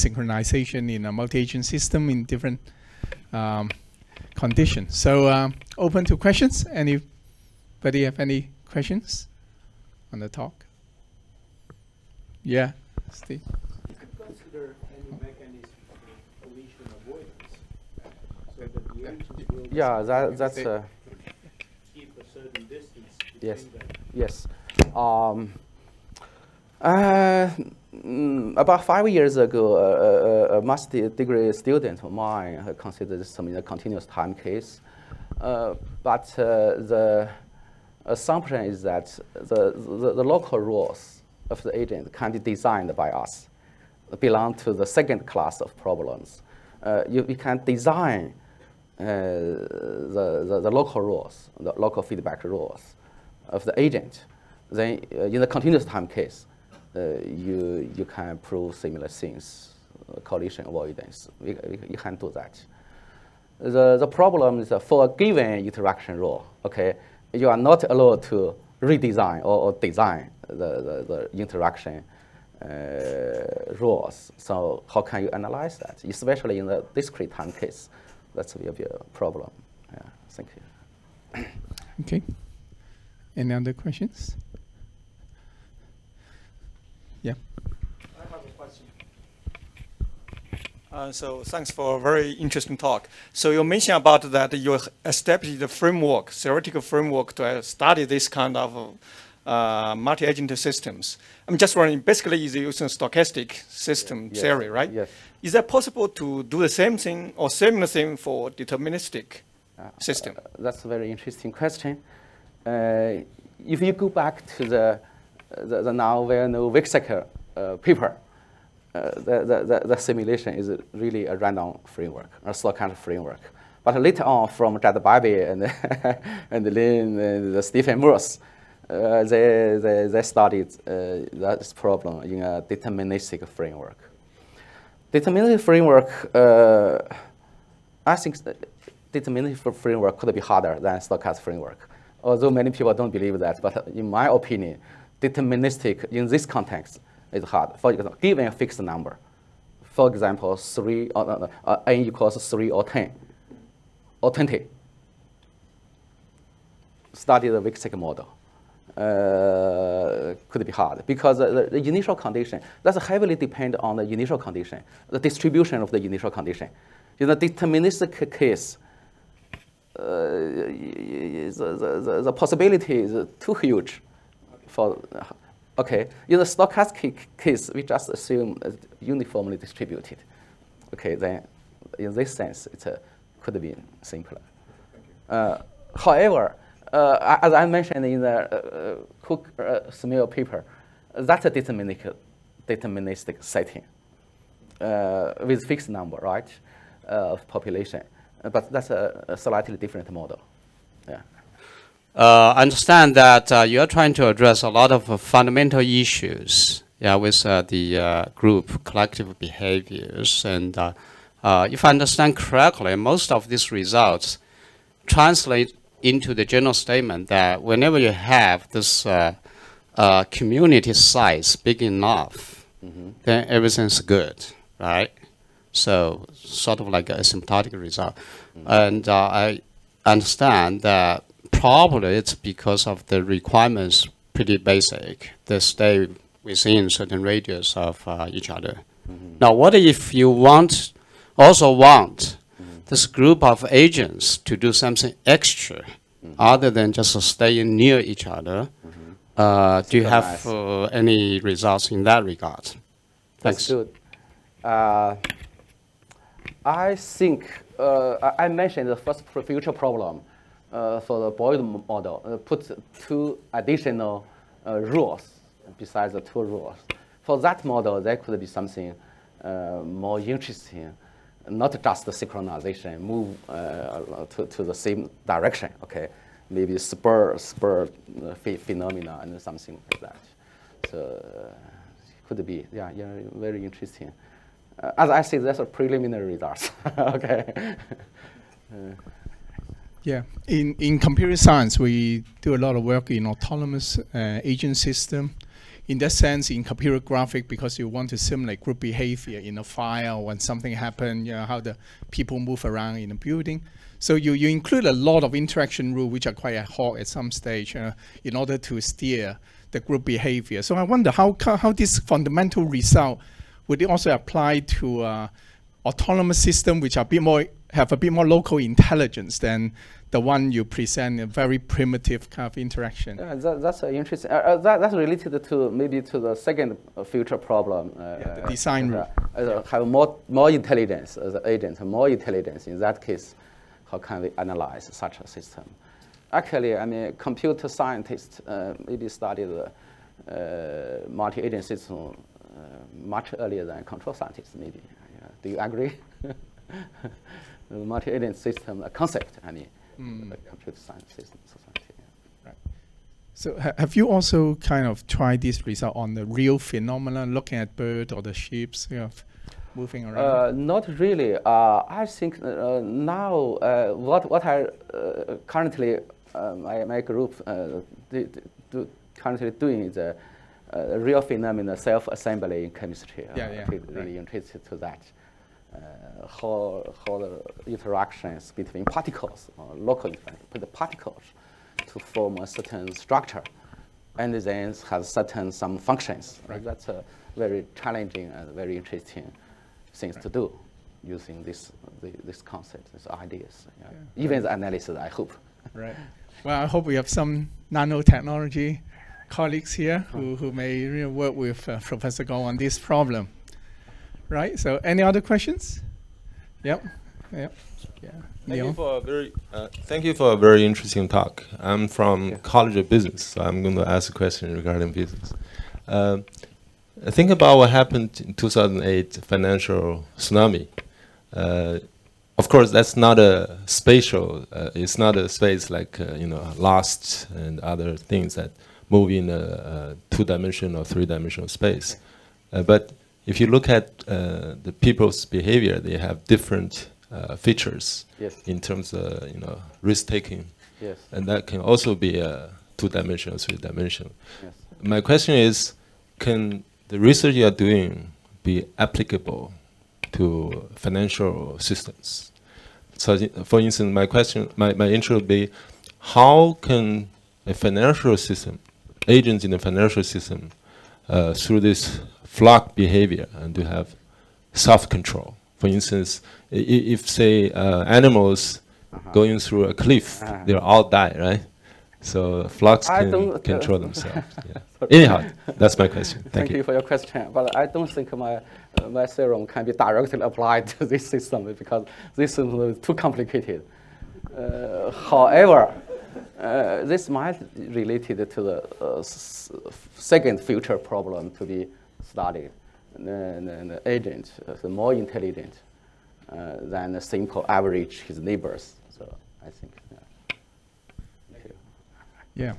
synchronization in a multi-agent system in different conditions. So open to questions. Anybody have any questions on the talk? Yeah, Steve. You could consider any mechanism for collision avoidance, so that the agents will that's keep a certain distance between yes, them. yes. About 5 years ago, a master degree student of mine considered this in a continuous time case. But the assumption is that the local rules of the agent can be designed by us, belong to the second class of problems. You can design the local rules, the local feedback rules of the agent. Then in the continuous time case, you can prove similar things, collision avoidance. You can do that. The problem is for a given interaction rule, okay, you are not allowed to redesign or design the interaction rules. So how can you analyze that, especially in the discrete time case? That will be a problem. Yeah, thank you. Okay. Any other questions? Yeah. I have a question. So thanks for a very interesting talk. So you mentioned about that you established the framework, theoretical framework to study this kind of multi-agent systems. I'm just wondering, basically is using stochastic system theory, right? Yes. Is that possible to do the same thing or similar thing for deterministic system? That's a very interesting question. If you go back to the now well-known Weizsäcker paper, the simulation is really a random framework, a stochastic framework. But later on, from Jadbabi and Lin and Stephen Morse, they studied this problem in a deterministic framework. Deterministic framework, I think deterministic framework could be harder than stochastic framework. Although many people don't believe that, but in my opinion, deterministic in this context is hard. For example, given a fixed number, for example, n equals 3 or 10 or 20, study the Weizsäcker model. Could be hard because the initial condition, that's heavily depend on the initial condition, the distribution of the initial condition. In the deterministic case, the possibility is too huge for, okay. In the stochastic case, we just assume it's uniformly distributed. Okay, then in this sense, it could be simpler. However, as I mentioned in the Cook-Smith paper, that's a deterministic setting with fixed number, right, of population. But that's a slightly different model. Yeah. I understand that you are trying to address a lot of fundamental issues, with the group collective behaviors. And if I understand correctly, most of these results translate into the general statement that whenever you have this community size big enough, then everything's good, right? So sort of like a asymptotic result. And I understand that probably it's because of the requirements pretty basic. They stay within certain radius of each other. Now, what if you also want this group of agents to do something extra other than just staying near each other? Do you have any results in that regard? Thanks. That's good. I think I mentioned the first future problem for the Boyd model. Put 2 additional rules besides the 2 rules. For that model, there could be something more interesting, not just the synchronization, move to the same direction. Okay, maybe spur phenomena and something like that. So it could be very interesting. As I say, that's a preliminary results. Okay. Yeah, in computer science, we do a lot of work in autonomous agent system, in that sense, in computer graphic, because you want to simulate group behavior in a fire when something happened, how the people move around in a building. So you include a lot of interaction rules, which are quite ad hoc at some stage, in order to steer the group behavior. So I wonder how this fundamental result would it also apply to autonomous systems, which are have a bit more local intelligence than the one you present, a very primitive kind of interaction. Yeah, that's interesting. That's related to maybe to the second future problem. The design rule. Have more intelligence as an agent, more intelligence. In that case, how can we analyze such a system? Actually, I mean, computer scientists maybe studied multi-agent system much earlier than control scientists, maybe. Do you agree? The multi-agent system, a concept, I mean, the computer science system society. Yeah. Right. So have you also kind of tried this result on the real phenomenon, looking at birds or the sheeps moving around? Not really. I think now what I currently my group currently doing is a real phenomenon self-assembly in chemistry. Really interested to that. How the interactions between particles, local interactions with the particles, to form a certain structure, and then has some functions. Right. That's a very challenging and very interesting things to do, using this concept, these ideas. Even the analysis, I hope. Right. Well, I hope we have some nanotechnology colleagues here who may work with Professor Gong on this problem. Right. So, any other questions? Yep. Yeah. Thank you for a very interesting talk. I'm from College of Business, so I'm going to ask a question regarding business. Think about what happened in 2008 financial tsunami. Of course, that's not a spatial. It's not a space like Lost and other things that move in a two-dimensional or three-dimensional space. But if you look at the people's behavior, they have different features in terms of risk-taking, and that can also be a two-dimensional, three-dimensional. My question is, can the research you are doing be applicable to financial systems? So, for instance, my intro would be, how can a financial system, agents in the financial system, through this flock behavior and to have self-control? For instance, if say animals going through a cliff, they'll all die, right? So flocks can control themselves. Anyhow, that's my question. Thank you for your question, but I don't think my theorem can be directly applied to this system because this system is too complicated. However, this might be related to the second future problem to be studied. The agent is more intelligent than a simple average his neighbors. So I think. Yeah.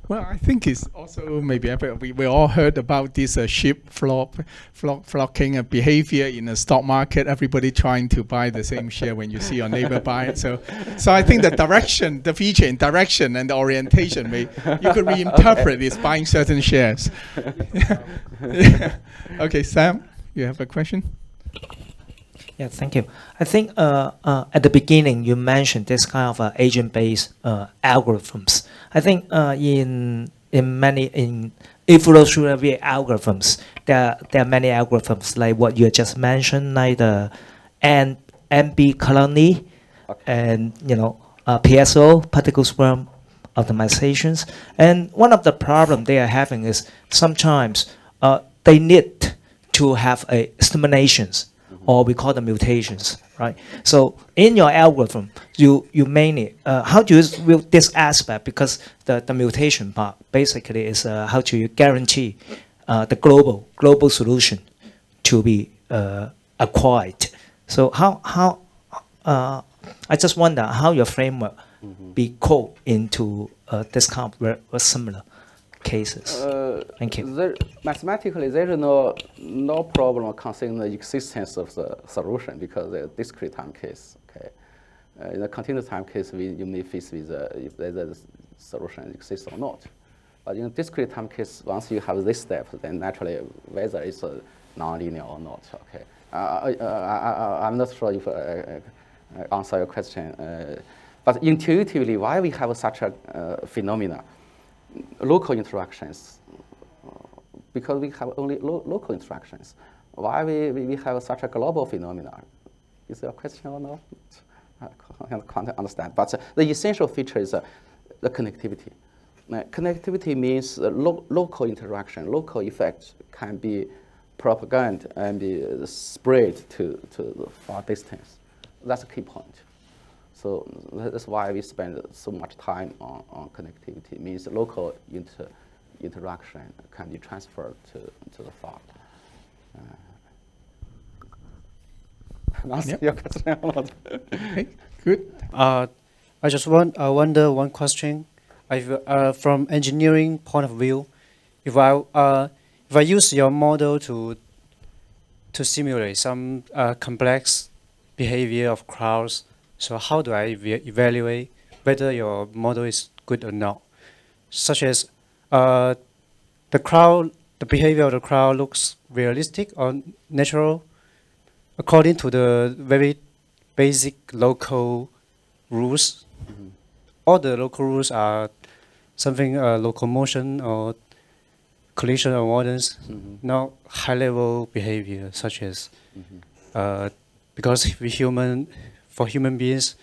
Well, I think it's also maybe we all heard about this sheep flocking behavior in the stock market. Everybody trying to buy the same share when you see your neighbor buy it. So I think the direction, the feature in direction and the orientation, you could reinterpret this buying certain shares. Okay, Sam, you have a question? Yeah, thank you. I think at the beginning you mentioned this kind of agent-based algorithms. I think in evolutionary algorithms, there are many algorithms like what you just mentioned, like the NB colony, and PSO, particle swarm optimizations. And one of the problems they are having is sometimes they need to have stimulations, or we call them mutations, right? So in your algorithm, you mainly, how do you view this aspect? Because the mutation part basically is how do you guarantee the global solution to be acquired? So I just wonder how your framework be code into this kind of similar cases. Thank you. Mathematically, there is no problem concerning the existence of the solution because the discrete time case. Okay, in the continuous time case, you may face with if the solution exists or not. But in discrete time case, once you have this step, then naturally whether it's nonlinear or not. Okay. I'm not sure if I answer your question. But intuitively, why we have such a phenomena, local interactions, because we have only local interactions. Why we have such a global phenomena? Is there a question or not? I can't understand. But the essential feature is the connectivity. Connectivity means local interaction, local effects can be propagated and be spread to the far distance. That's a key point. So that's why we spend so much time on connectivity. It means local interaction can be transferred to the far. Answer your question or not? Okay, good. I just wonder one question. From engineering point of view, if I use your model to simulate some complex behavior of crowds, so how do I evaluate whether your model is good or not? Such as the behavior of the crowd looks realistic or natural according to the very basic local rules. Mm-hmm. All the local rules are something locomotion or collision avoidance, not high-level behavior such as because for human beings,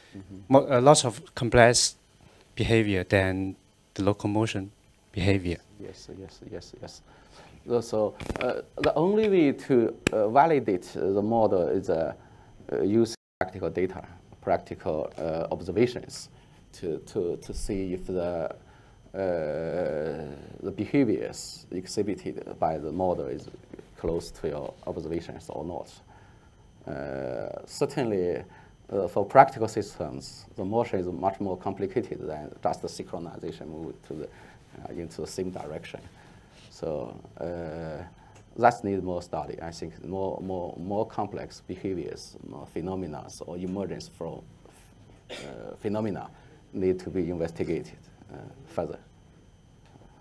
lots of complex behavior than the locomotion behavior. Yes. So the only way to validate the model is use practical data, practical observations to see if the behaviors exhibited by the model is close to your observations or not. Certainly, for practical systems, the motion is much more complicated than just the synchronization move to into the same direction. So that needs more study. I think more complex behaviors, more phenomena, or emergence from phenomena need to be investigated further.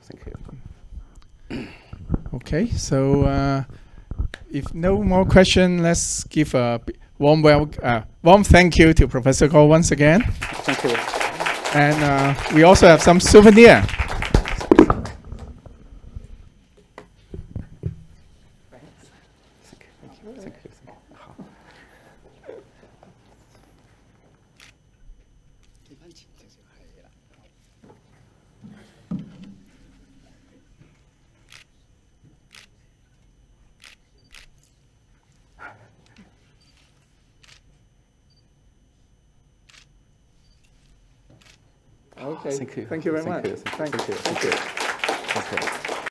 Thank you. Okay, so if no more question, let's give a warm thank you to Professor Goh once again. Thank you. And we also have some souvenir. Okay. Thank you. Thank you very much. Thank you.